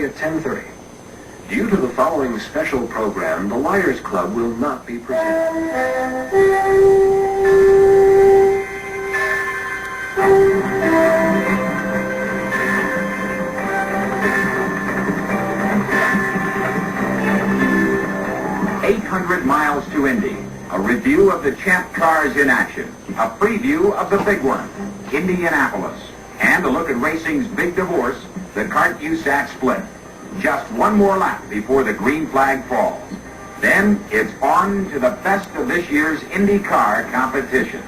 Saturday at 10:30. Due to the following special program, the Liars Club will not be presented. 800 miles to Indy. A review of the champ cars in action. A preview of the big one, Indianapolis. And a look at racing's big divorce, the kart USAC split. Just one more lap before the green flag falls. Then it's on to the best of this year's IndyCar competition.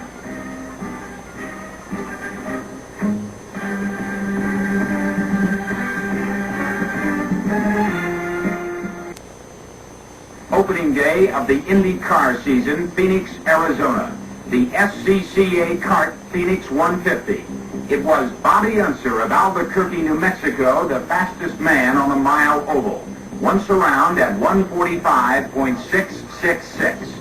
Opening day of the IndyCar season, Phoenix, Arizona. The SCCA kart Phoenix 150. It was Bobby Unser of Albuquerque, New Mexico, the fastest man on the mile oval. Once around at 145.666.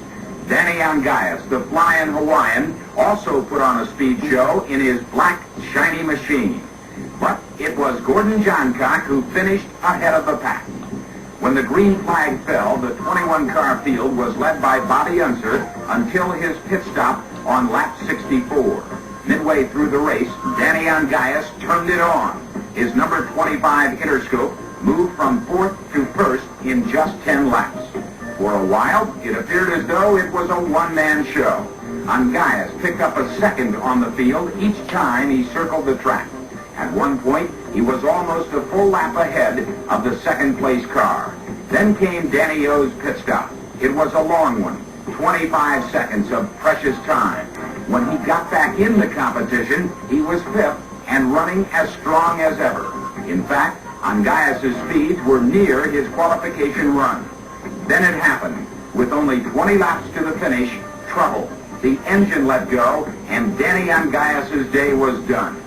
Danny Angayas, the flying Hawaiian, also put on a speed show in his black, shiny machine. But it was Gordon Johncock who finished ahead of the pack. When the green flag fell, the 21-car field was led by Bobby Unser until his pit stop on lap 64. Midway through the race, Danny Angayas turned it on. His number 25 Interscope moved from 4th to 1st in just 10 laps. For a while, it appeared as though it was a one-man show. Angayas picked up a second on the field each time he circled the track. At one point, he was almost a full lap ahead of the second-place car. Then came Danny O's pit stop. It was a long one, 25 seconds of precious time. When he got back in the competition, he was fifth and running as strong as ever. In fact, Angayas' speeds were near his qualification run. Then it happened. With only 20 laps to the finish, trouble. The engine let go, and Danny Angayas' day was done.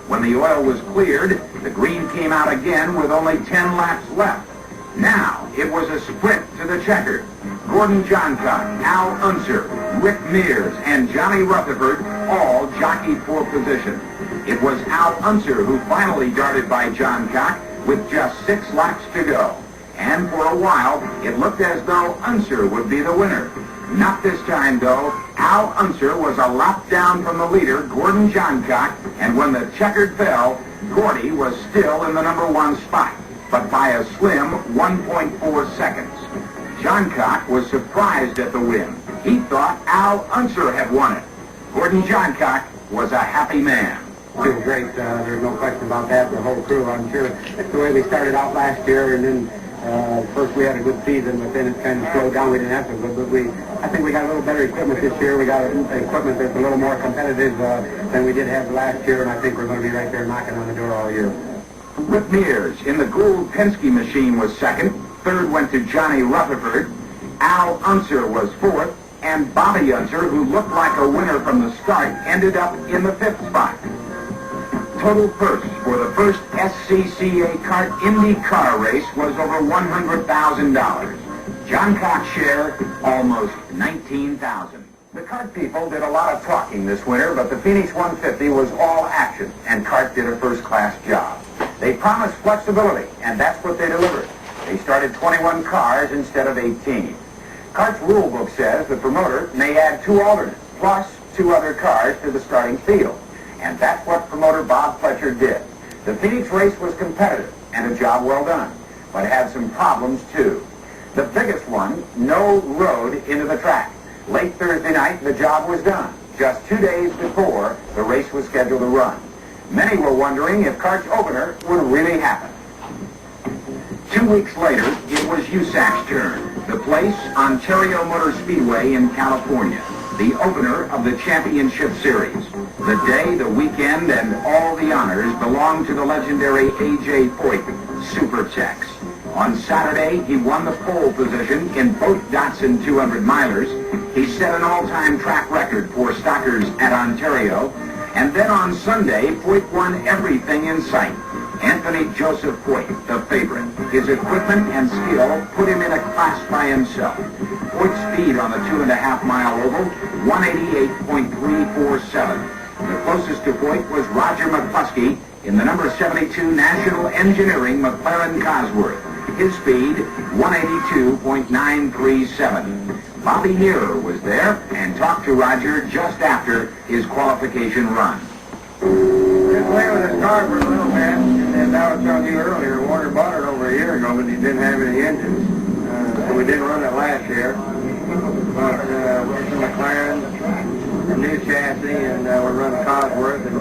When the oil was cleared, the green came out again with only 10 laps left. Now, it was a sprint to the checkered. Gordon Johncock, Al Unser, Rick Mears, and Johnny Rutherford all jockeyed for position. It was Al Unser who finally darted by Johncock with just 6 laps to go. And for a while, it looked as though Unser would be the winner. Not this time, though. Al Unser was a lap down from the leader, Gordon Johncock, and when the checkered fell, Gordy was still in the number 1 spot, but by a slim 1.4 seconds. Johncock was surprised at the win. He thought Al Unser had won it. Gordon Johncock was a happy man. It was great. There's no question about that. The whole crew, I'm sure. It's the way we started out last year, and then first we had a good season, but then it kind of slowed down. We didn't have to, but I think we got a little better equipment this year. We got equipment that's a little more competitive than we did have last year, and I think we're going to be right there knocking on the door all year. Rick Mears in the Gould Penske machine was second. Third went to Johnny Rutherford. Al Unser was fourth, and Bobby Unser, who looked like a winner from the start, ended up in the 5th spot. Total purse for the first SCCA kart IndyCar race was over $100,000. Johncock's share, almost $19,000. The kart people did a lot of talking this winter, but the Phoenix 150 was all action, and kart did a first-class job. They promised flexibility, and that's what they delivered. They started 21 cars instead of 18. Kart's rule book says the promoter may add 2 alternates, plus 2 other cars to the starting field. And that's what promoter Bob Fletcher did. The Phoenix race was competitive and a job well done, but had some problems too. The biggest one, no road into the track. Late Thursday night, the job was done, just 2 days before the race was scheduled to run. Many were wondering if Kart's opener would really happen. 2 weeks later, it was USAC's turn. The place, Ontario Motor Speedway in California. The opener of the championship series. The day, the weekend, and all the honors belong to the legendary A.J. Foyt Supertex. On Saturday, he won the pole position in both Datsun 200 milers. He set an all-time track record for stockers at Ontario. And then on Sunday, Foyt won everything in sight. Anthony Joseph Foyt, the favorite. His equipment and skill put him in a class by himself. Foyt's speed on the 2.5-mile oval, 188.347. The closest to Foyt was Roger McCluskey in the number 72 National Engineering McLaren Cosworth. His speed, 182.937. Bobby Nearer was there and talked to Roger just after his qualification run. Been playing with this car for a little bit, and I was telling you earlier, Warner bought it over a year ago, but he didn't have any engines. So we didn't run it last year. But we're from McLaren, a new chassis, and we're running Cosworth, and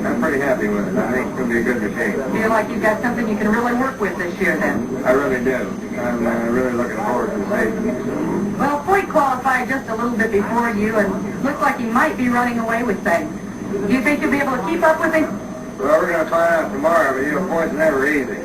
I'm pretty happy with it. I think it's going to be a good machine. Feel like you've got something you can really work with this year then? I really do. I'm really looking forward to the season. Well, Foyt qualified just a little bit before you, and looks like he might be running away with things. Do you think you'll be able to keep up with him? Well, we're going to find out tomorrow, but Foyt's never easy.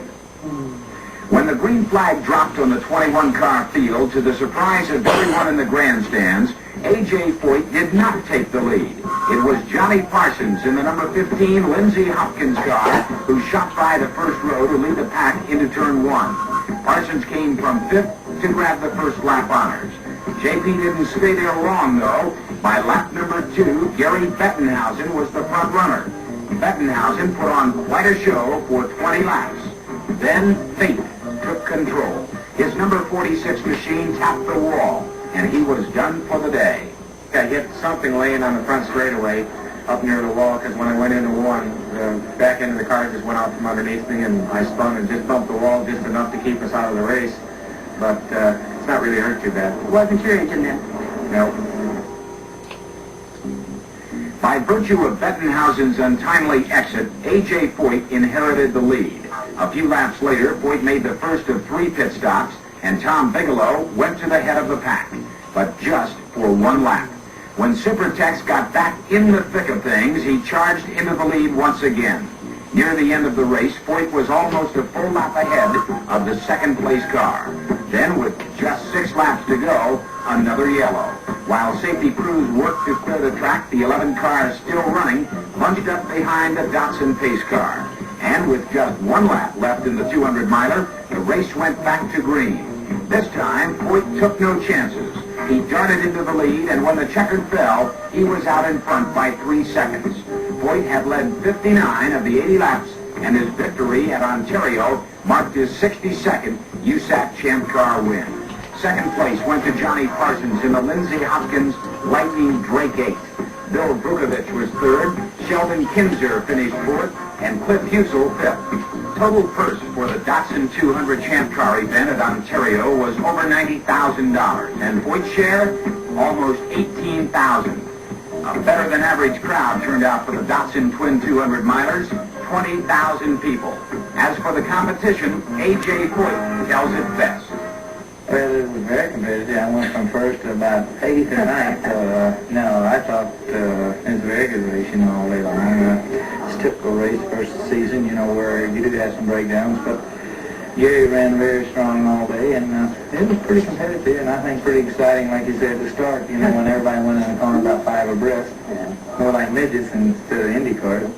When the green flag dropped on the 21-car field, to the surprise of everyone in the grandstands, A.J. Foyt did not take the lead. It was Johnny Parsons in the number 15 Lindsey Hopkins car who shot by the first row to lead the pack into turn 1. Parsons came from 5th to grab the first lap honors. JP didn't stay there long, though. By lap number 2, Gary Bettenhausen was the front runner. Bettenhausen put on quite a show for 20 laps. Then fate took control. His number 46 machine tapped the wall, and he was done for the day. I hit something laying on the front straightaway up near the wall, because when I went into one, the back end of the car just went out from underneath me, and I spun and just bumped the wall just enough to keep us out of the race. But it's not really hurt too bad. Wasn't your engine then? No. By virtue of Bettenhausen's untimely exit, A.J. Foyt inherited the lead. A few laps later, Foyt made the first of 3 pit stops, and Tom Bigelow went to the head of the pack, but just for 1 lap. When Supertex got back in the thick of things, he charged into the lead once again. Near the end of the race, Foyt was almost a full lap ahead of the second-place car. Then, with just 6 laps to go, another yellow. While safety crews worked to clear the track, the 11 cars still running bunched up behind the Datsun pace car. And with just 1 lap left in the 200-miler, the race went back to green. This time, Foyt took no chances. He darted into the lead, and when the checkered fell, he was out in front by 3 seconds. Foyt had led 59 of the 80 laps, and his victory at Ontario marked his 62nd USAC Champ Car win. Second place went to Johnny Parsons in the Lindsey Hopkins Lightning Drake 8. Bill Vukovich was 3rd, Sheldon Kinzer finished 4th, and Cliff Husel 5th. Total purse for the Datsun 200 Champ Car event at Ontario was over $90,000, and Foyt's share, almost $18,000. A better-than-average crowd turned out for the Datsun Twin 200 milers, 20,000 people. As for the competition, A.J. Foyt tells it best. Well, it was very competitive. I went from 1st to about 8th or 9th. No, I thought it was a very good race, all day long. It's a typical race, first season, where you do have some breakdowns, but Gary ran very strong all day, and it was pretty competitive, and I think pretty exciting, like you said, to start, when everybody went in the corner about 5 abreast, more like midgets instead of Indy cars.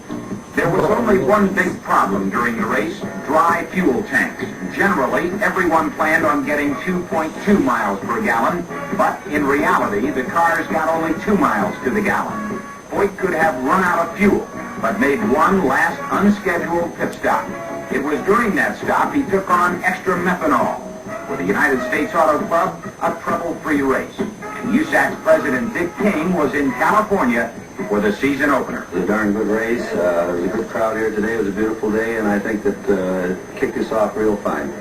There was only one big problem during the race, dry fuel tanks. Generally, everyone planned on getting 2.2 miles per gallon, but in reality, the cars got only 2 miles to the gallon. Foyt could have run out of fuel, but made one last unscheduled pit stop. It was during that stop he took on extra methanol. For the United States Auto Club, a trouble-free race. And USAC's President Dick King was in California for the season opener. It was a darn good race. There was a good crowd here today. It was a beautiful day, and I think that it kicked us off real fine.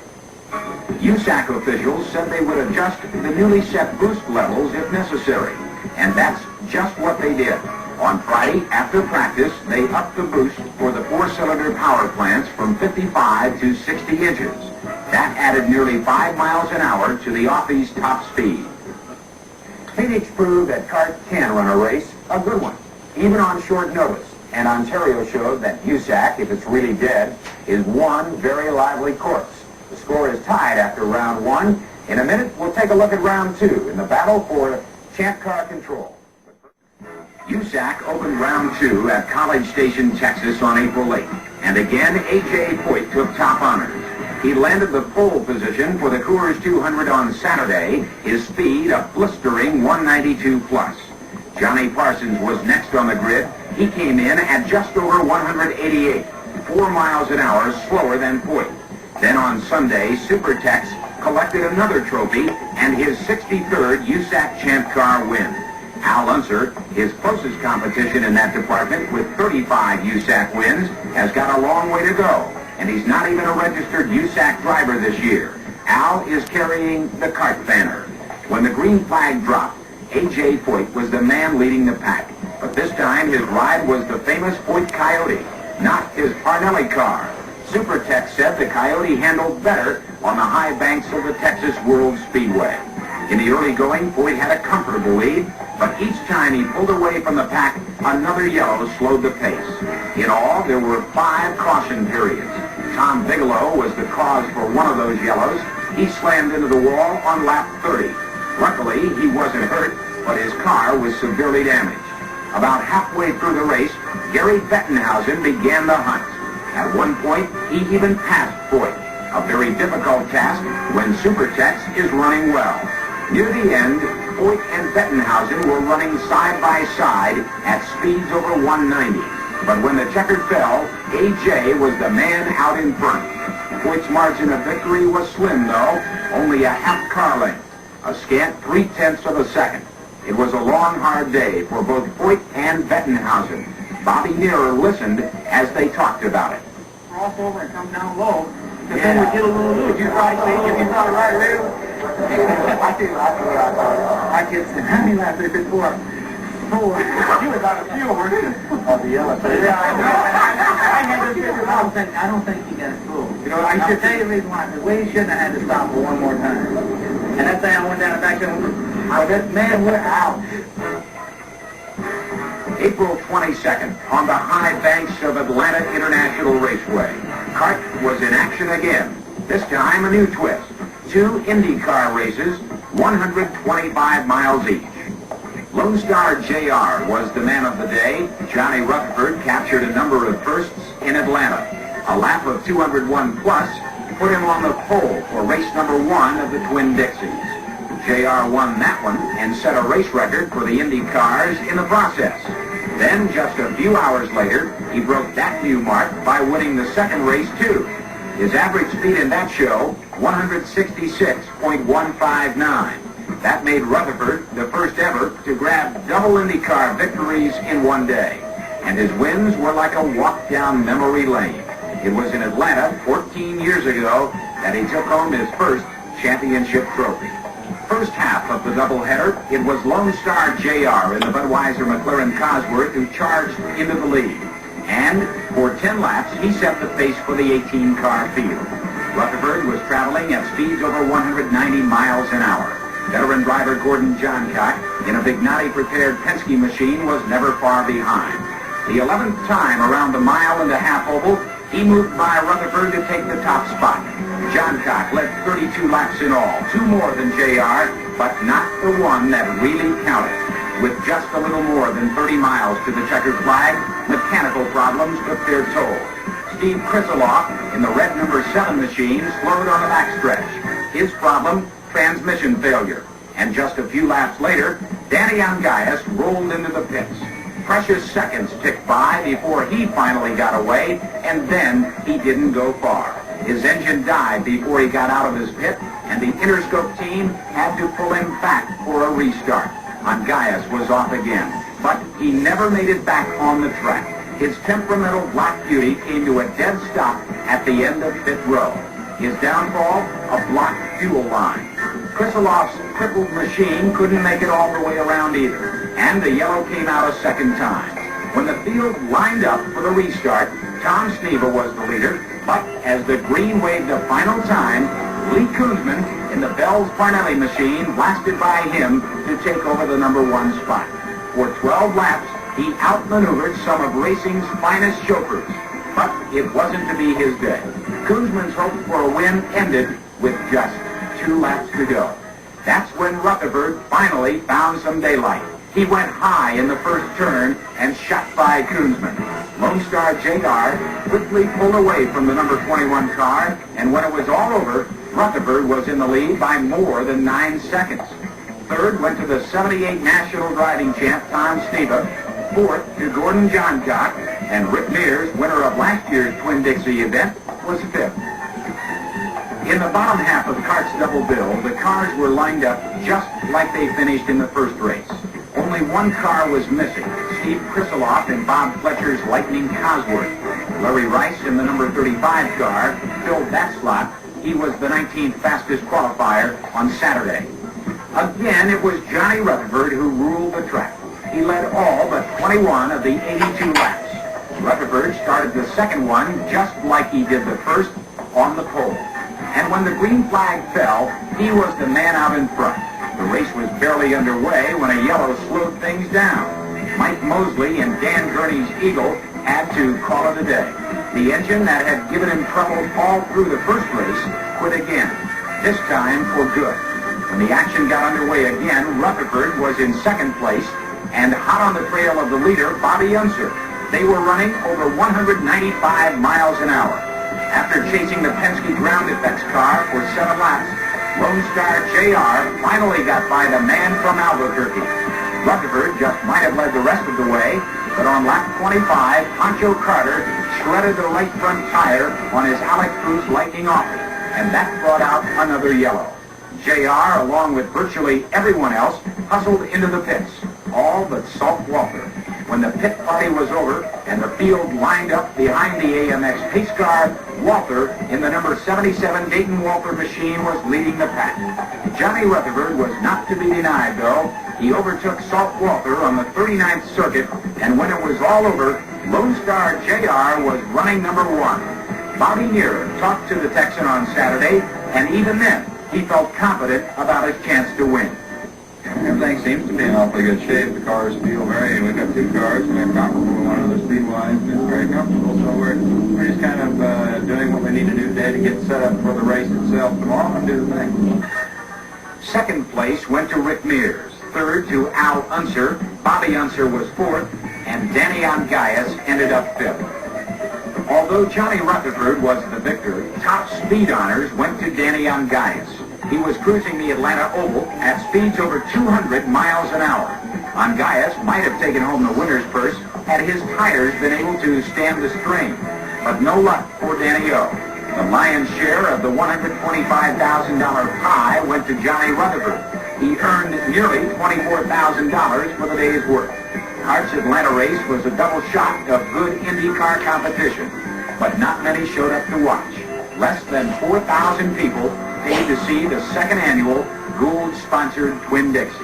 USAC officials said they would adjust the newly set boost levels if necessary, and that's just what they did. On Friday, after practice, they upped the boost for the 4-cylinder power plants from 55 to 60 inches. That added nearly 5 miles an hour to the Offie's top speed. Phoenix proved that cars can run a race, a good one, even on short notice. And Ontario showed that USAC, if it's really dead, is one very lively course. The score is tied after round 1. In a minute, we'll take a look at round 2 in the battle for Champ Car control. USAC opened round 2 at College Station, Texas on April 8th. And again, A.J. Foyt took top honors. He landed the pole position for the Coors 200 on Saturday, his speed a blistering 192 plus. Johnny Parsons was next on the grid. He came in at just over 188. 4 miles an hour slower than Foyt. Then on Sunday, Supertex collected another trophy and his 63rd USAC Champ Car win. Al Unser, his closest competition in that department with 35 USAC wins, has got a long way to go, and he's not even a registered USAC driver this year. Al is carrying the kart banner. When the green flag dropped, A.J. Foyt was the man leading the pack, but this time his ride was the famous Foyt Coyote, not his Parnelli car. Supertex said the Coyote handled better on the high banks of the Texas World Speedway. In the early going, Foyt had a comfortable lead, but each time he pulled away from the pack, another yellow slowed the pace. In all, there were 5 caution periods. Tom Bigelow was the cause for one of those yellows. He slammed into the wall on lap 30. Luckily, he wasn't hurt, but his car was severely damaged. About halfway through the race, Gary Bettenhausen began the hunt. At one point, he even passed Foyt, a very difficult task when Supertex is running well. Near the end, Foyt and Bettenhausen were running side by side at speeds over 190. But when the checker fell, A.J. was the man out in front. Foyt's margin of victory was slim, though, only a half car length, a scant 3/10 of a second. It was a long, hard day for both Foyt and Bettenhausen. Bobby Nearer listened as they talked about it. Cross over and come down low. The thing would get a little loose. You try to see if you thought right there. I do what I thought. I get how many laps did it for? 4. You was out of fuel, weren't you? Oh, the yellow. Yeah, I know. I had to figure out. I don't think he got it full. You know, I should tell you the reason why. The way he shouldn't have had to stop for one more time. And that thing I went down the back of him. I said, man, we're out. April 22nd, on the high banks of Atlanta International Raceway, kart was in action again. This time a new twist. 2 IndyCar races, 125 miles each. Lone Star Jr. was the man of the day. Johnny Rutherford captured a number of firsts in Atlanta. A lap of 201 plus put him on the pole for race number 1 of the Twin Dixies. JR won that one and set a race record for the Indy cars in the process. Then, just a few hours later, he broke that new mark by winning the second race, too. His average speed in that show, 166.159. That made Rutherford the first ever to grab double IndyCar victories in one day. And his wins were like a walk down memory lane. It was in Atlanta 14 years ago that he took home his first championship trophy. First half of the doubleheader, it was Lone Star Jr. in the Budweiser McLaren Cosworth who charged into the lead. And for 10 laps, he set the pace for the 18-car field. Rutherford was traveling at speeds over 190 miles an hour. Veteran driver Gordon Johncock, in a Vignati-prepared Penske machine, was never far behind. The 11th time around the mile-and-a-half oval, he moved by Rutherford to take the top spot. Johncock led 32 laps in all, 2 more than JR, but not the one that really counted. With just a little more than 30 miles to the checkered flag, mechanical problems took their toll. Steve Krisiloff, in the red number 7 machine, slowed on the backstretch. His problem, transmission failure. And just a few laps later, Danny Angaias rolled into the pits. Precious seconds ticked by before he finally got away, and then he didn't go far. His engine died before he got out of his pit, and the Interscope team had to pull him back for a restart. Angaias was off again, but he never made it back on the track. His temperamental Black Beauty came to a dead stop at the end of pit row. His downfall, a blocked fuel line. Krisiloff's crippled machine couldn't make it all the way around either, and the yellow came out a second time. When the field lined up for the restart, Tom Sneva was the leader, but as the green waved the final time, Lee Koonsman in the Bell's Parnelli machine blasted by him to take over the number 1 spot. For 12 laps, he outmaneuvered some of racing's finest chauffeurs, but it wasn't to be his day. Koonsman's hope for a win ended with just 2 laps to go. That's when Rutherford finally found some daylight. He went high in the first turn and shot by Koonsman. Lone Star Jr. quickly pulled away from the number 21 car, and when it was all over, Rutherford was in the lead by more than 9 seconds. Third went to the '78 National Driving Champ, Tom Sneva. fourth to Gordon Johncock, and Rick Mears, winner of last year's Twin Dixie event, was fifth. In the bottom half of Cart's double bill, the cars were lined up just like they finished in the first race. Only one car was missing, Steve Krisiloff in Bob Fletcher's Lightning Cosworth. Larry Rice in the number 35 car filled that slot. He was the 19th fastest qualifier on Saturday. Again, it was Johnny Rutherford who ruled the track. He led all but 21 of the 82 laps. Rutherford started the second one just like he did the first, on the pole. And when the green flag fell, he was the man out in front. The race was barely underway when a yellow slowed things down. Mike Mosley and Dan Gurney's Eagle had to call it a day. The engine that had given him trouble all through the first race quit again, this time for good. When the action got underway again, Rutherford was in second place and hot on the trail of the leader, Bobby Unser. They were running over 195 miles an hour. After chasing the Penske ground effects car for 7 laps, Lone Star JR finally got by the man from Albuquerque. Rutherford just might have led the rest of the way, but on lap 25, Pancho Carter shredded the right front tire on his Alec Cruz Lightning Office, and that brought out another yellow. JR, along with virtually everyone else, hustled into the pits, all but Salt Walter. When the pit party was over and the field lined up behind the AMX pace car, Walter, in the number 77 Dayton Walter machine, was leading the pack. Johnny Rutherford was not to be denied, though. He overtook Salt Walter on the 39th circuit, and when it was all over, Lone Star JR was running number 1. Bobby Nearer talked to the Texan on Saturday, and even then, he felt confident about his chance to win. Everything seems to be in awfully good shape. The cars feel we've got 2 cars and they're comparable to one another speed-wise, and it's very comfortable. So we're just kind of doing what we need to do today to get set up for the race itself tomorrow and do the thing. Second place went to Rick Mears. Third to Al Unser. Bobby Unser was fourth, and Danny Angayas ended up fifth. Although Johnny Rutherford was the victor, top speed honors went to Danny Angayas. He was cruising the Atlanta Oval at speeds over 200 miles an hour. Angayas might have taken home the winner's purse had his tires been able to stand the strain. But no luck for Danny O. The lion's share of the $125,000 pie went to Johnny Rutherford. He earned nearly $24,000 for the day's work. Cart's Atlanta race was a double shot of good IndyCar competition, but not many showed up to watch. Less than 4,000 people paid to see the second annual Gould-sponsored Twin Dixies.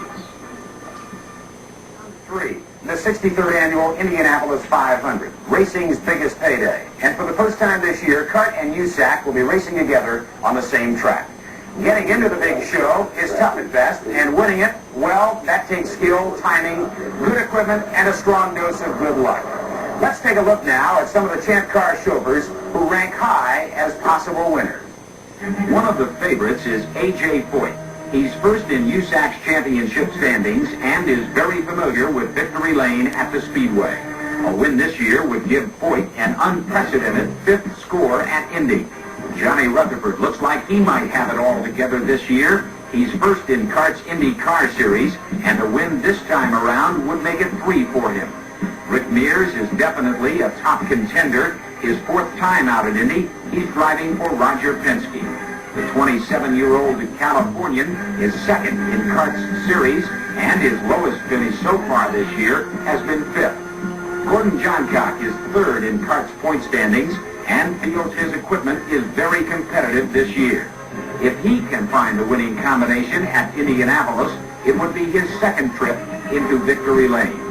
3. The 63rd annual Indianapolis 500, racing's biggest payday. And for the first time this year, Cart and USAC will be racing together on the same track. Getting into the big show is tough at best, and winning it, well, that takes skill, timing, good equipment, and a strong dose of good luck. Let's take a look now at some of the Champ Car chauffeurs who rank high as possible winners. One of the favorites is A.J. Foyt. He's first in USAC's championship standings and is very familiar with Victory Lane at the Speedway. A win this year would give Foyt an unprecedented 5th score at Indy. Johnny Rutherford looks like he might have it all together this year. He's first in Cart's Indy Car Series, and a win this time around would make it 3 for him. Rick Mears is definitely a top contender. His 4th time out at Indy, he's driving for Roger Penske. The 27-year-old Californian is second in Cart's series, and his lowest finish so far this year has been 5th. Gordon Johncock is 3rd in Cart's point standings, and feels his equipment is very competitive this year. If he can find the winning combination at Indianapolis, it would be his 2nd trip into Victory Lane.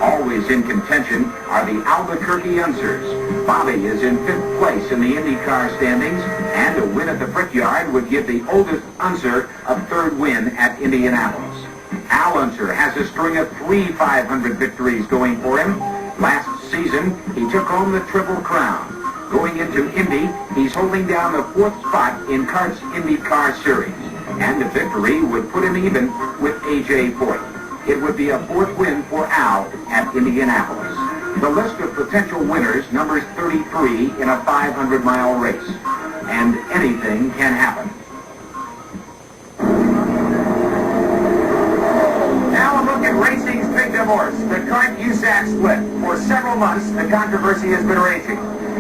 Always in contention are the Albuquerque Unsers. Bobby is in 5th place in the IndyCar standings, and a win at the Brickyard would give the oldest Unser a 3rd win at Indianapolis. Al Unser has a string of 3 500 victories going for him. Last season, he took home the Triple Crown. Going into Indy, he's holding down the 4th spot in Cart's IndyCar Series, and a victory would put him even with A.J. Foyt. It would be a 4th win for Al at Indianapolis. The list of potential winners numbers 33 in a 500-mile race, and anything can happen. Now a look at racing's big divorce. the kart USAC split. For several months, the controversy has been raging.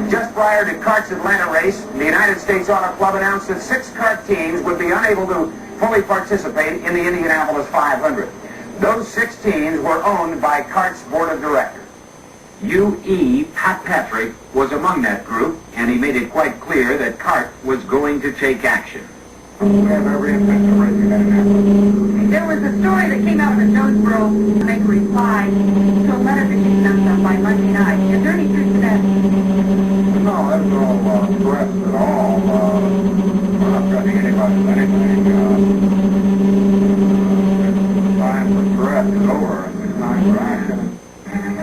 Just prior to kart's Atlanta race, the United States Auto Club announced that 6 kart teams would be unable to fully participate in the Indianapolis 500. Those 6 teams were owned by kart's board of directors. UE Pat Patrick was among that group, and he made it quite clear that kart was going to take action. We have every intention of racing in Indianapolis. There was a story that came out of Jonesboro to make a reply to a letter that you sent them by Monday night. Is there any truth to that? No, that's no threats at all. We're not threatening anybody with anything. The time for threat is over, and it's time for action.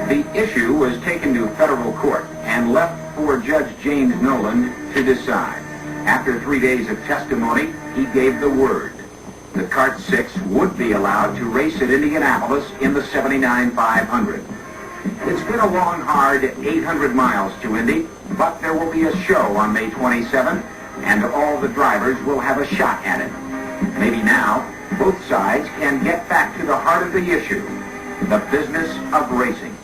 The issue was taken to federal court and left for Judge James Noland to decide. After 3 days of testimony, he gave the word. The kart 6 would be allowed to race at Indianapolis in the 79 500. It's been a long, hard 800 miles to Indy, but there will be a show on May 27th, and all the drivers will have a shot at it. Maybe now, both sides can get back to the heart of the issue, the business of racing.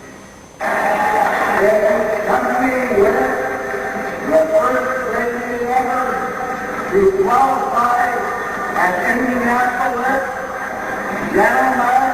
Company with the first racing ever to qualify at Indianapolis, gentlemen,